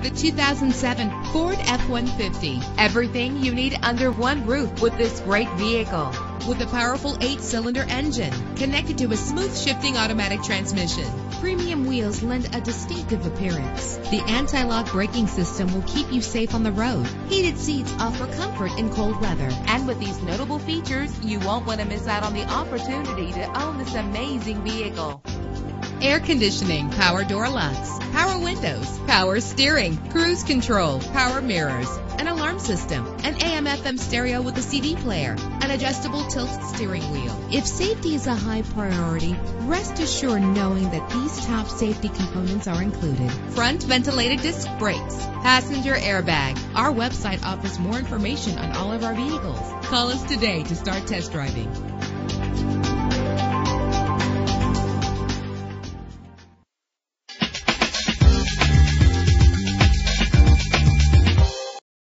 the 2007 Ford F-150. Everything you need under one roof with this great vehicle. With a powerful 8-cylinder engine connected to a smooth shifting automatic transmission, premium wheels lend a distinctive appearance. The anti-lock braking system will keep you safe on the road. Heated seats offer comfort in cold weather. And with these notable features, you won't want to miss out on the opportunity to own this amazing vehicle. Air conditioning, power door locks, power windows, power steering, cruise control, power mirrors, an alarm system, an AM/FM stereo with a CD player, an adjustable tilt steering wheel. If safety is a high priority, rest assured knowing that these top safety components are included. Front ventilated disc brakes, passenger airbag. Our website offers more information on all of our vehicles. Call us today to start test driving.